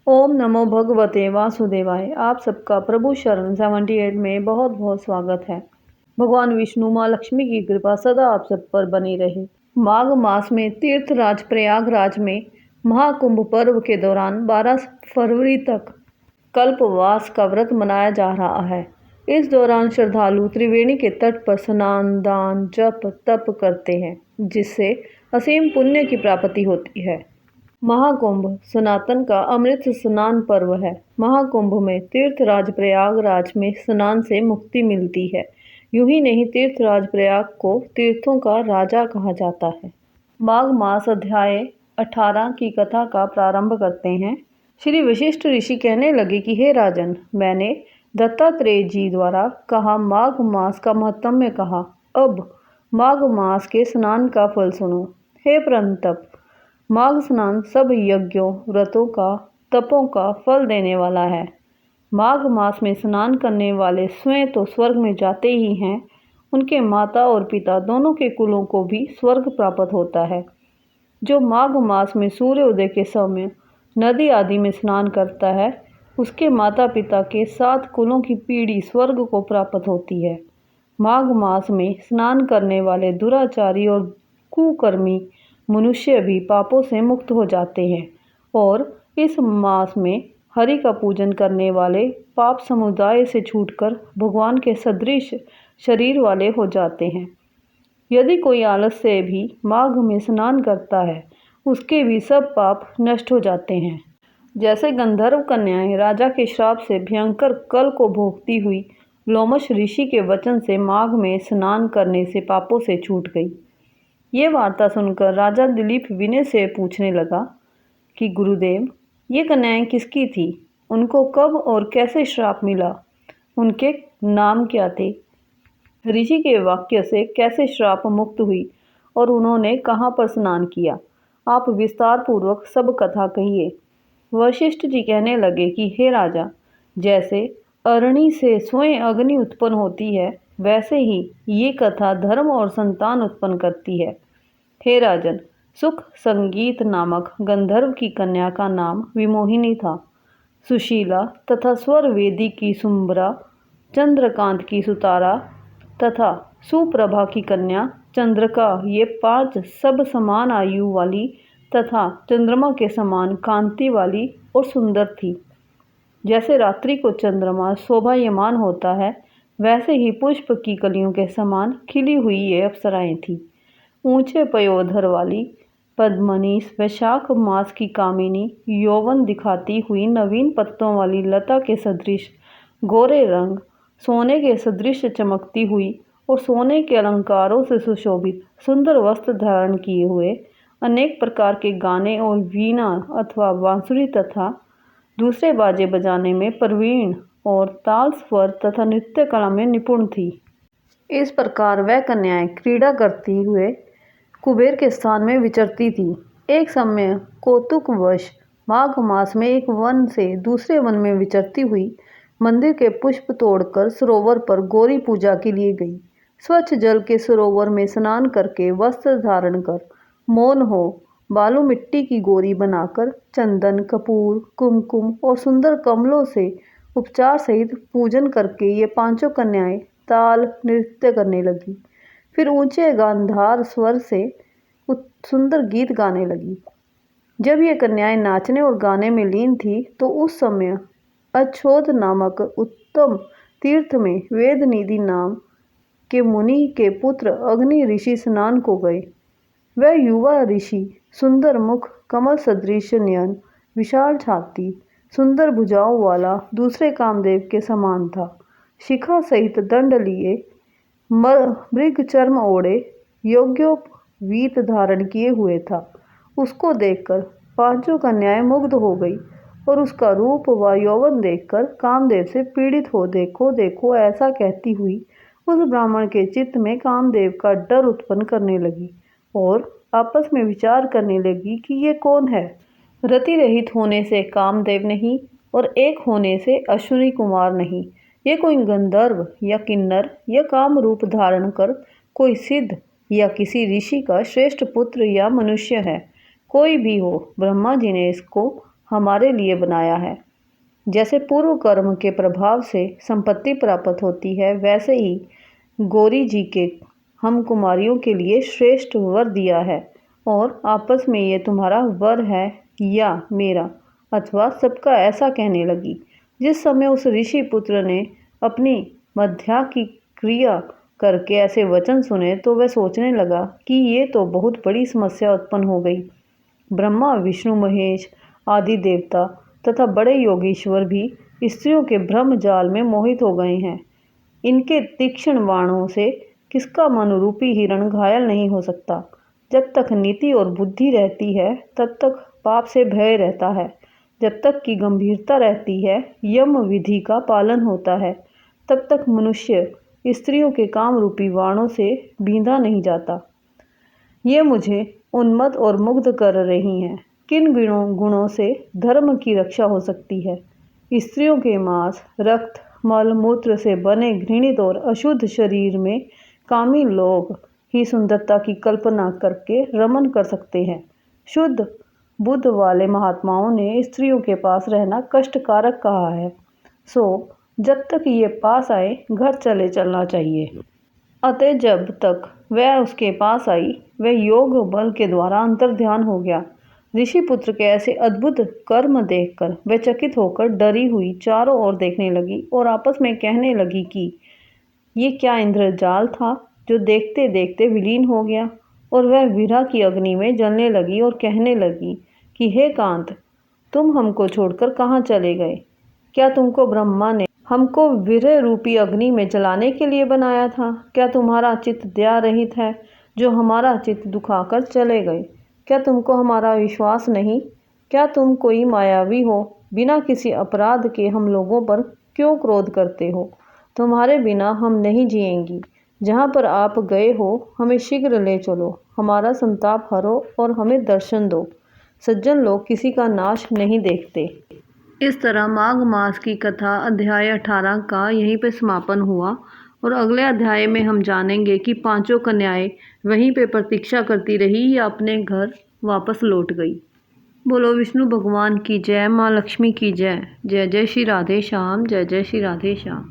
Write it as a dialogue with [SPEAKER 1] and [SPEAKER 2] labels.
[SPEAKER 1] ओम नमो भगवते वासुदेवाय। आप सबका प्रभु शरण 78 में बहुत बहुत स्वागत है। भगवान विष्णु माँ लक्ष्मी की कृपा सदा आप सब पर बनी रहे। माघ मास में तीर्थराज प्रयागराज में महाकुंभ पर्व के दौरान 12 फरवरी तक कल्पवास का व्रत मनाया जा रहा है। इस दौरान श्रद्धालु त्रिवेणी के तट पर स्नान, दान, जप, तप करते हैं, जिससे असीम पुण्य की प्राप्ति होती है। महाकुंभ सनातन का अमृत स्नान पर्व है। महाकुंभ में तीर्थराज प्रयागराज में स्नान से मुक्ति मिलती है। यूं ही नहीं, तीर्थराज प्रयाग को तीर्थों का राजा कहा जाता है। माघ मास अध्याय 18 की कथा का प्रारंभ करते हैं। श्री वशिष्ठ ऋषि कहने लगे कि हे राजन, मैंने दत्तात्रेय जी द्वारा कहा माघ मास का महत्म्य कहा। अब माघ मास के स्नान का फल सुनो। हे परंतप, माघ स्नान सब यज्ञों, व्रतों का, तपों का फल देने वाला है। माघ मास में स्नान करने वाले स्वयं तो स्वर्ग में जाते ही हैं, उनके माता और पिता दोनों के कुलों को भी स्वर्ग प्राप्त होता है। जो माघ मास में सूर्योदय के समय नदी आदि में स्नान करता है, उसके माता पिता के 7 कुलों की पीढ़ी स्वर्ग को प्राप्त होती है। माघ मास में स्नान करने वाले दुराचारी और कुकर्मी मनुष्य भी पापों से मुक्त हो जाते हैं और इस मास में हरि का पूजन करने वाले पाप समुदाय से छूटकर भगवान के सदृश शरीर वाले हो जाते हैं। यदि कोई आलस से भी माघ में स्नान करता है, उसके भी सब पाप नष्ट हो जाते हैं। जैसे गंधर्व कन्याएं राजा के श्राप से भयंकर कल को भोगती हुई लोमश ऋषि के वचन से माघ में स्नान करने से पापों से छूट गई। ये वार्ता सुनकर राजा दिलीप विनय से पूछने लगा कि गुरुदेव, ये कन्याएं किसकी थी? उनको कब और कैसे श्राप मिला? उनके नाम क्या थे? ऋषि के वाक्य से कैसे श्राप मुक्त हुई और उन्होंने कहाँ पर स्नान किया? आप विस्तार पूर्वक सब कथा कहिए। वशिष्ठ जी कहने लगे कि हे राजा, जैसे अरणि से स्वयं अग्नि उत्पन्न होती है, वैसे ही ये कथा धर्म और संतान उत्पन्न करती है। हे राजन, सुख संगीत नामक गंधर्व की कन्या का नाम विमोहिनी था। सुशीला तथा स्वर वेदी की सुंबरा, चंद्रकांत की सुतारा तथा सुप्रभा की कन्या चंद्रका, ये 5 सब समान आयु वाली तथा चंद्रमा के समान कांति वाली और सुंदर थी। जैसे रात्रि को चंद्रमा शोभायमान होता है, वैसे ही पुष्प की कलियों के समान खिली हुई ये अप्सराएं थीं। ऊंचे पयोधर वाली पद्मनी, वैशाख मास की कामिनी, यौवन दिखाती हुई नवीन पत्तों वाली लता के सदृश गोरे रंग, सोने के सदृश चमकती हुई और सोने के अलंकारों से सुशोभित सुंदर वस्त्र धारण किए हुए, अनेक प्रकार के गाने और वीणा अथवा बांसुरी तथा दूसरे बाजे बजाने में प्रवीण और ताल स्वर तथा नृत्य कला में निपुण थी। इस प्रकार वह कन्याएं क्रीड़ा करती हुए कुबेर के स्थान में विचरती थी। एक समय कौतुकवश माघ मास में एक वन से दूसरे वन में विचरती हुई मंदिर के पुष्प तोड़कर सरोवर पर गौरी पूजा के लिए गई। स्वच्छ जल के सरोवर में स्नान करके वस्त्र धारण कर, मौन हो, बालू मिट्टी की गौरी बनाकर चंदन, कपूर, कुमकुम और सुंदर कमलों से उपचार सहित पूजन करके ये 5 कन्याएं ताल नृत्य करने लगी। फिर ऊंचे गांधार स्वर से सुंदर गीत गाने लगी। जब ये कन्याएं नाचने और गाने में लीन थी, तो उस समय अच्छोद नामक उत्तम तीर्थ में वेदनिधि नाम के मुनि के पुत्र अग्नि ऋषि स्नान को गए। वह युवा ऋषि सुंदर मुख, कमल सदृश नयन, विशाल छाती, सुंदर भुजाओं वाला दूसरे कामदेव के समान था। शिखा सहित दंड लिए, मृग चर्म ओढ़े, योग्योपवीत धारण किए हुए था। उसको देखकर 5 कन्याएं मुग्ध हो गई और उसका रूप व यौवन देखकर कामदेव से पीड़ित हो देखो देखो ऐसा कहती हुई उस ब्राह्मण के चित्त में कामदेव का डर उत्पन्न करने लगी और आपस में विचार करने लगी कि ये कौन है। रति रहित होने से कामदेव नहीं और एक होने से अश्विनी कुमार नहीं। ये कोई गंधर्व या किन्नर या काम रूप धारण कर कोई सिद्ध या किसी ऋषि का श्रेष्ठ पुत्र या मनुष्य है। कोई भी हो, ब्रह्मा जी ने इसको हमारे लिए बनाया है। जैसे पूर्व कर्म के प्रभाव से संपत्ति प्राप्त होती है, वैसे ही गौरी जी के हम कुमारियों के लिए श्रेष्ठ वर दिया है। और आपस में ये तुम्हारा वर है या मेरा अथवा सबका, ऐसा कहने लगी। जिस समय उस ऋषि पुत्र ने अपनी मध्या की क्रिया करके ऐसे वचन सुने तो वह सोचने लगा कि ये तो बहुत बड़ी समस्या उत्पन्न हो गई। ब्रह्मा, विष्णु, महेश आदि देवता तथा बड़े योगीश्वर भी स्त्रियों के ब्रह्म जाल में मोहित हो गए हैं। इनके तीक्ष्ण बाणों से किसका मन रूपी हिरण घायल नहीं हो सकता। जब तक नीति और बुद्धि रहती है तब तक पाप से भय रहता है। जब तक की गंभीरता रहती है, यम विधि का पालन होता है, तब तक मनुष्य स्त्रियों के काम रूपी बाणों से बींधा नहीं जाता। ये मुझे उन्मत्त और मुग्ध कर रही हैं। किन गुणों से धर्म की रक्षा हो सकती है? स्त्रियों के मांस, रक्त, मल मूत्र से बने घृणित और अशुद्ध शरीर में कामी लोग ही सुंदरता की कल्पना करके रमन कर सकते हैं। शुद्ध बुद्ध वाले महात्माओं ने स्त्रियों के पास रहना कष्टकारक कहा है। सो जब तक ये पास आए घर चले चलना चाहिए। अतः जब तक वह उसके पास आई, वह योग बल के द्वारा अंतर्ध्यान हो गया। ऋषि पुत्र के ऐसे अद्भुत कर्म देखकर वह चकित होकर डरी हुई चारों ओर देखने लगी और आपस में कहने लगी कि ये क्या इंद्रजाल था जो देखते देखते विलीन हो गया। और वह विरह की अग्नि में जलने लगी और कहने लगी कि हे कांत, तुम हमको छोड़कर कहाँ चले गए? क्या तुमको ब्रह्मा ने हमको विरह रूपी अग्नि में जलाने के लिए बनाया था? क्या तुम्हारा चित्त दया रहित है जो हमारा चित्त दुखाकर चले गए? क्या तुमको हमारा विश्वास नहीं? क्या तुम कोई मायावी हो? बिना किसी अपराध के हम लोगों पर क्यों क्रोध करते हो? तुम्हारे बिना हम नहीं जिएंगी। जहाँ पर आप गए हो हमें शीघ्र ले चलो, हमारा संताप हरो और हमें दर्शन दो। सज्जन लोग किसी का नाश नहीं देखते। इस तरह माघ मास की कथा अध्याय 18 का यहीं पे समापन हुआ। और अगले अध्याय में हम जानेंगे कि पांचों कन्याएं वहीं पे प्रतीक्षा करती रही या अपने घर वापस लौट गई। बोलो विष्णु भगवान की जय, माँ लक्ष्मी की जय। जय जय श्री राधे श्याम, जय जय श्री राधे श्याम।